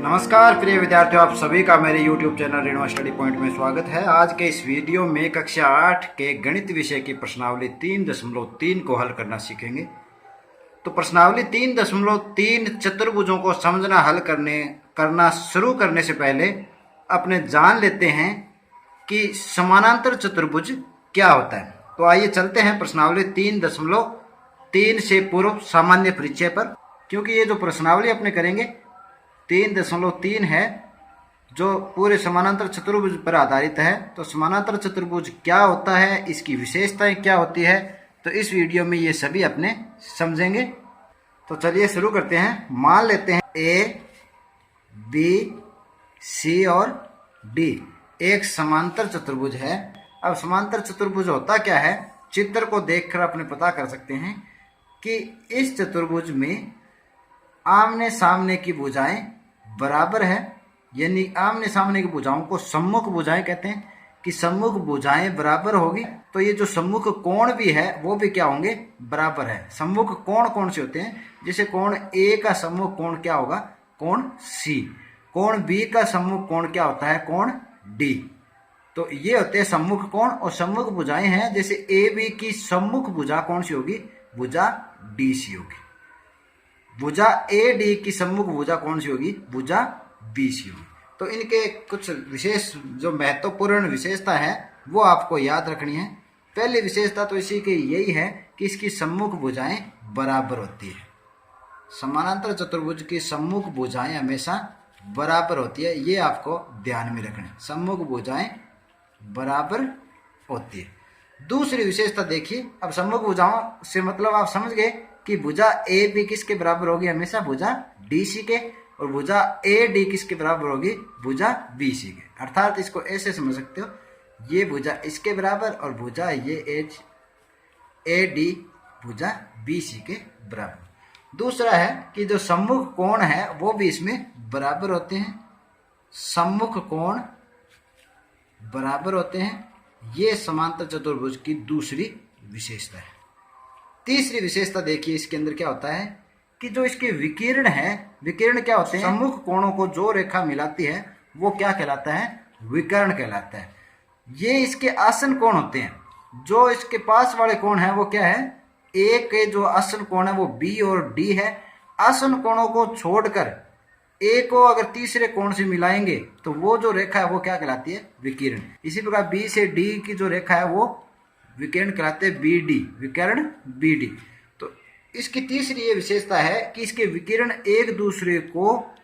नमस्कार प्रिय विद्यार्थियों, आप सभी का मेरे YouTube channel Renuka study point में स्वागत है। आज के इस वीडियो में कक्षा 8 के गणित विषय की प्रश्नावली 3.3 को हल करना सीखेंगे। तो प्रश्नावली 3.3 चतुर्भुजों को समझना हल करना शुरू करने से पहले अपने जान लेते हैं कि समानांतर चतुर्भुज क्या होता है। तो आइए चलते हैं प्रश्नावली 3.3 से पूर्व सामान्य परिचय पर, क्योंकि ये जो प्रश्नावली अपने करेंगे 3.3 है जो पूरे समानांतर चतुर्भुज पर आधारित है। तो समानांतर चतुर्भुज क्या होता है, इसकी विशेषताएं क्या होती है, तो इस वीडियो में ये सभी अपने समझेंगे। तो चलिए शुरू करते हैं। मान लेते हैं ए, बी, सी और डी एक समांतर चतुर्भुज है। अब समांतर चतुर्भुज होता क्या है, चित्र को देखकर अपने पता कर सकते हैं कि इस चतुर्भुज में आमने सामने की भुजाएं बराबर है, यानी आमने सामने की भुजाओं को सम्मुख भुजाएं कहते हैं कि सम्मुख भुजाएं बराबर होगी। तो ये जो सम्मुख कोण भी है वो भी क्या होंगे, बराबर है। सम्मुख कोण कौन से होते हैं, जैसे कोण ए का सम्मुख कोण क्या होगा, कोण सी। कोण बी का सम्मुख कोण क्या होता है, कोण डी। तो ये होते हैं सम्मुख कोण। और सम्मुख भुजाएं हैं, जैसे ए बी की सम्मुख भुजा कौन सी होगी, भुजा डी सी होगी। भुजा ए डी की सम्मुख भुजा कौन सी होगी, भुजा बी सी होगी। तो इनके कुछ विशेष जो महत्वपूर्ण विशेषता है वो आपको याद रखनी है। पहली विशेषता तो इसी की यही है कि इसकी सम्मुख भुजाएं बराबर होती है। समानांतर चतुर्भुज की सम्मुख भुजाएं हमेशा बराबर होती है, ये आपको ध्यान में रखना है। सम्मुख भुजाएं बराबर होती है। दूसरी विशेषता देखिए, अब सम्मुख भुजाओं से मतलब आप समझ गए कि भुजा ए बी किसके बराबर होगी, हमेशा भुजा डी सी के, और भुजा ए डी किसके बराबर होगी, भुजा बी सी के। अर्थात इसको ऐसे समझ सकते हो, ये भुजा इसके बराबर और भुजा ये ए डी भुजा बी सी के बराबर। दूसरा है कि जो सम्मुख कोण है वो भी इसमें बराबर होते हैं। सम्मुख कोण बराबर होते हैं, ये समांतर चतुर्भुज की दूसरी विशेषता है। तीसरी विशेषता देखिए, इसके अंदर क्या होता है कि जो इसके विकिरण है, विकिरण क्या होते हैं, सम्मुख कोणों को जो रेखा मिलाती है वो क्या कहलाता है, विकर्ण कहलाता है। ये इसके आसन कोण होते हैं। जो इसके पास वाले कोण है वो क्या है, ए के जो आसन कोण है वो बी और डी है। आसन कोणों को छोड़कर ए को अगर तीसरे कोण से मिलाएंगे तो वो जो रेखा है वो क्या कहलाती है, विकिरण। इसी प्रकार बी से डी की जो रेखा है वो विकिरण कहलाते हैं, बी डी, विकर्ण बी डी। तो इसकी तीसरी ये विशेषता है कि इसके विकिरण एक दूसरे को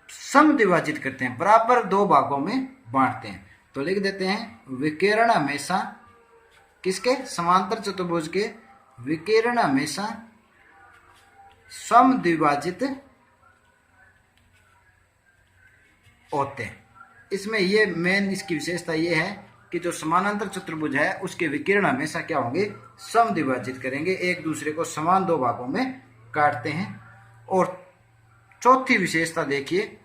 समद्विभाजित करते हैं, बराबर दो भागों में बांटते हैं। तो लिख देते हैं, विकिरण हमेशा किसके, समांतर चतुर्भुज के विकिरण हमेशा समद्विभाजित होते हैं। इसमें ये मेन इसकी विशेषता ये है कि जो समानांतर चतुर्भुज है उसके विकिरण हमेशा क्या होंगे, समद्विभाजित करेंगे, एक दूसरे को समान दो भागों में काटते हैं। और चौथी विशेषता देखिए,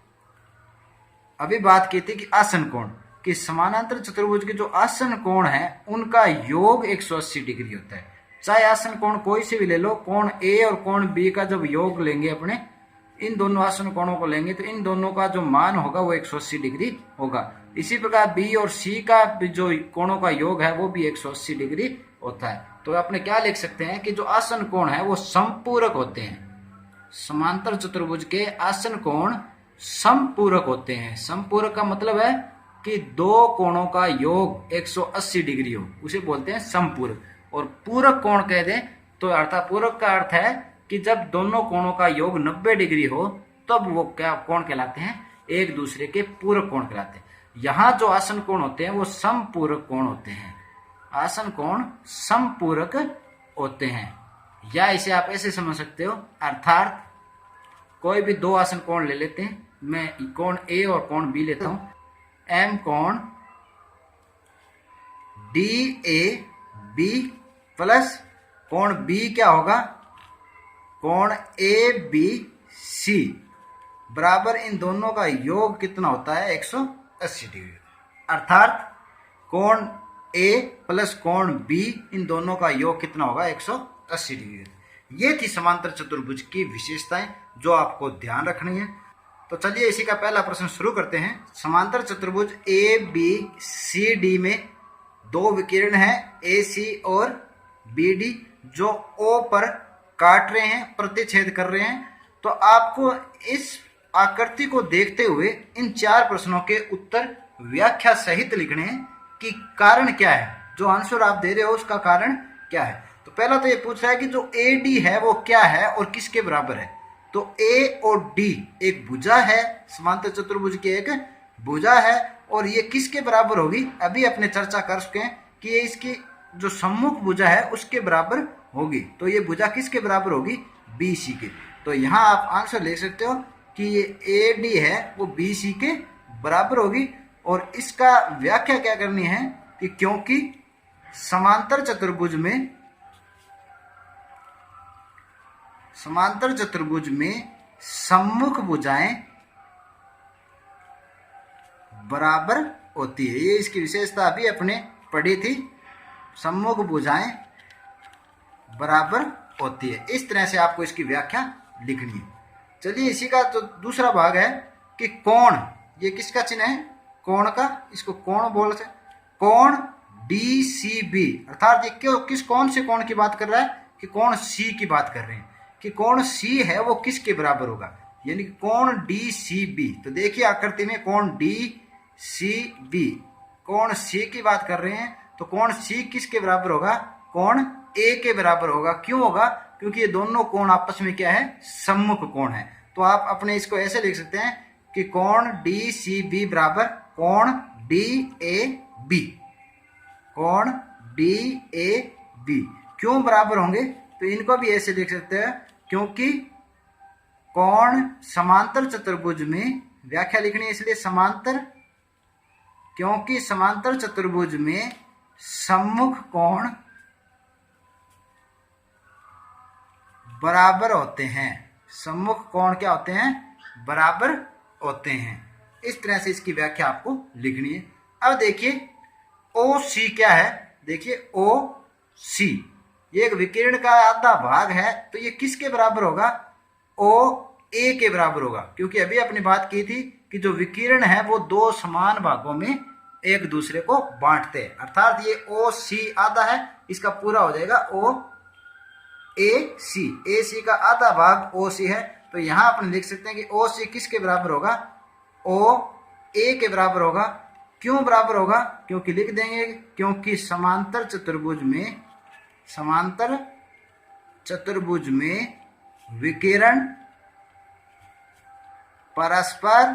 अभी बात की थी कि आसन कोण, कि समानांतर चतुर्भुज के जो आसन कोण है उनका योग 180 डिग्री होता है। चाहे आसन कोण कोई से भी ले लो, कोण ए और कोण बी का जब योग लेंगे अपने, इन दोनों आसन कोणों को लेंगे तो इन दोनों का जो मान होगा वो 180 डिग्री होगा। इसी प्रकार बी और सी का जो कोणों का योग है वो भी 180 डिग्री होता है। तो अपने क्या लिख सकते हैं कि जो आसन कोण है वो समपूरक होते हैं। समांतर चतुर्भुज के आसन कोण समपूरक होते हैं। समपूरक का मतलब है कि दो कोणों का योग 180 डिग्री हो, उसे बोलते हैं समपूरक। और पूरक कोण कह दें तो अर्थात पूरक का अर्थ है कि जब दोनों कोणों का योग 90 डिग्री हो तब वो क्या कोण कहलाते हैं, एक दूसरे के पूरक कोण कहलाते हैं। यहाँ जो आसन कोण होते हैं वो समपूरक कोण होते हैं। आसन कोण समपूरक होते हैं, या इसे आप ऐसे समझ सकते हो, अर्थात कोई भी दो आसन कोण ले लेते हैं। मैं कोण ए और कोण बी लेता हूं। एम कोण डी ए बी प्लस कोण बी क्या होगा, कोण ए बी सी बराबर इन दोनों का योग कितना होता है, 180 डिग्री। अर्थात कोण ए प्लस कोण बी, इन दोनों का योग कितना होगा, 180 डिग्री। ये थी समांतर चतुर्भुज की विशेषताएं जो आपको ध्यान रखनी है। तो चलिए इसी का पहला प्रश्न शुरू करते हैं। समांतर चतुर्भुज ए बी सी डी में दो विकिरण हैं ए सी और बी डी, जो ओ पर काट रहे हैं, प्रतिच्छेद कर रहे हैं। तो आपको इस आकृति को देखते हुए इन चार प्रश्नों के उत्तर व्याख्या सहित लिखने हैं कि कारण क्या है, जो आंसर आप दे रहे हो उसका कारण क्या है। तो पहला तो ये पूछ रहा है कि जो ए डी है वो क्या है और किसके बराबर है। तो ए और डी एक भुजा है, समांतर चतुर्भुज की एक भुजा है, और ये किसके बराबर होगी, अभी अपने चर्चा कर चुके हैं कि ये इसकी जो सम्मुख भुजा है उसके बराबर होगी। तो ये भुजा किसके बराबर होगी, बी सी के। तो यहाँ आप आंसर ले सकते हो कि ये ए डी है वो बी सी के बराबर होगी। और इसका व्याख्या क्या करनी है कि क्योंकि समांतर चतुर्भुज में सम्मुख भुजाएं बराबर होती है। ये इसकी विशेषता अभी अपने पढ़ी थी, सम्मुख भुजाएं बराबर होती है। इस तरह से आपको इसकी व्याख्या लिखनी है। चलिए इसी का तो दूसरा भाग है कि कोण, ये किसका चिन्ह है, कोण का, इसको कोण बोलते हैं। कोण डी सी बी, अर्थात ये किस कौन से कोण की बात कर रहा है कि कोण सी की बात कर रहे हैं कि कोण सी है वो किसके बराबर होगा, यानी कि कोण डी सी बी। तो देखिए आकृति में कोण डी सी बी, कोण सी की बात कर रहे हैं। तो कोण सी किसके बराबर होगा, कोण ए के बराबर होगा। क्यों होगा, क्योंकि ये दोनों कोण आपस में क्या है, सम्मुख कोण है। तो आप अपने इसको ऐसे लिख सकते हैं कि कोण डी सी बी बराबर कोण डी ए बी, कोण डी ए बी। क्यों बराबर होंगे, तो इनको भी ऐसे लिख सकते हैं क्योंकि कोण समांतर चतुर्भुज में, व्याख्या लिखनी है इसलिए समांतर, क्योंकि समांतर चतुर्भुज में सम्मुख कोण बराबर होते हैं। सम्मुख कोण क्या होते हैं, बराबर होते हैं। इस तरह से इसकी व्याख्या आपको लिखनी है। अब देखिए ओ सी क्या है, देखिए ओ सी ये एक विकिरण का आधा भाग है। तो ये किसके बराबर होगा, ओ ए के बराबर होगा, क्योंकि अभी अपनी बात की थी कि जो विकिरण है वो दो समान भागों में एक दूसरे को बांटते हैं। अर्थात ये ओ सी आधा है, इसका पूरा हो जाएगा ओ ए सी का आधा भाग ओ सी है। तो यहां अपन लिख सकते हैं कि ओ सी किसके बराबर होगा, ओ ए के बराबर होगा। क्यों बराबर होगा, क्योंकि लिख देंगे क्योंकि समांतर चतुर्भुज में विकिरण परस्पर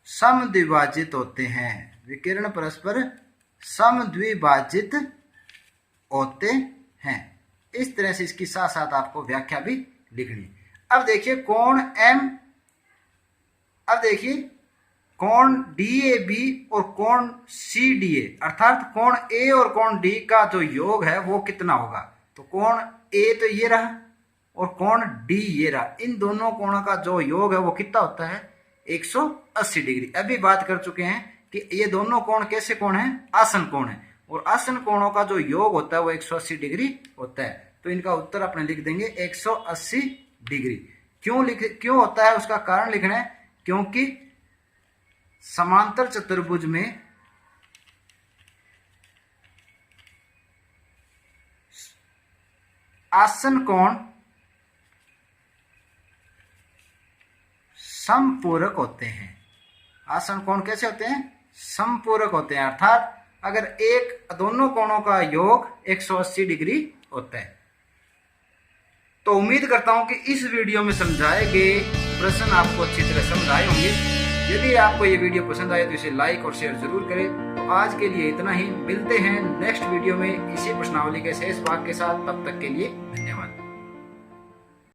समद्विभाजित होते हैं, विकिरण परस्पर समद्विभाजित होते हैं। इस तरह से इसकी साथ साथ आपको व्याख्या भी लिखनी। अब देखिए कोण एम, अब देखिए कोण डी ए बी और कोण सी डी ए, अर्थात कोण ए और कोण डी का जो योग है वो कितना होगा। तो कोण ए तो ये रहा और कोण डी ये रहा, इन दोनों कोणों का जो योग है वो कितना होता है, 180 डिग्री। अभी बात कर चुके हैं कि ये दोनों कोण कैसे कोण है, आसन कोण है, और आसन कोणों का जो योग होता है वो 180 डिग्री होता है। तो इनका उत्तर अपने लिख देंगे 180 डिग्री। क्यों होता है उसका कारण लिखना है, क्योंकि समांतर चतुर्भुज में आसन कोण समपूरक होते हैं। आसन कोण कैसे होते हैं, समपूरक होते हैं, अर्थात अगर दोनों कोणों का योग 180 डिग्री होता है। तो उम्मीद करता हूं कि इस वीडियो में समझाए गए प्रश्न आपको अच्छी तरह समझ आए होंगे। यदि आपको ये वीडियो पसंद आए तो इसे लाइक और शेयर जरूर करें। तो आज के लिए इतना ही, मिलते हैं नेक्स्ट वीडियो में इसी प्रश्नावली के शेष भाग के साथ। तब तक के लिए धन्यवाद।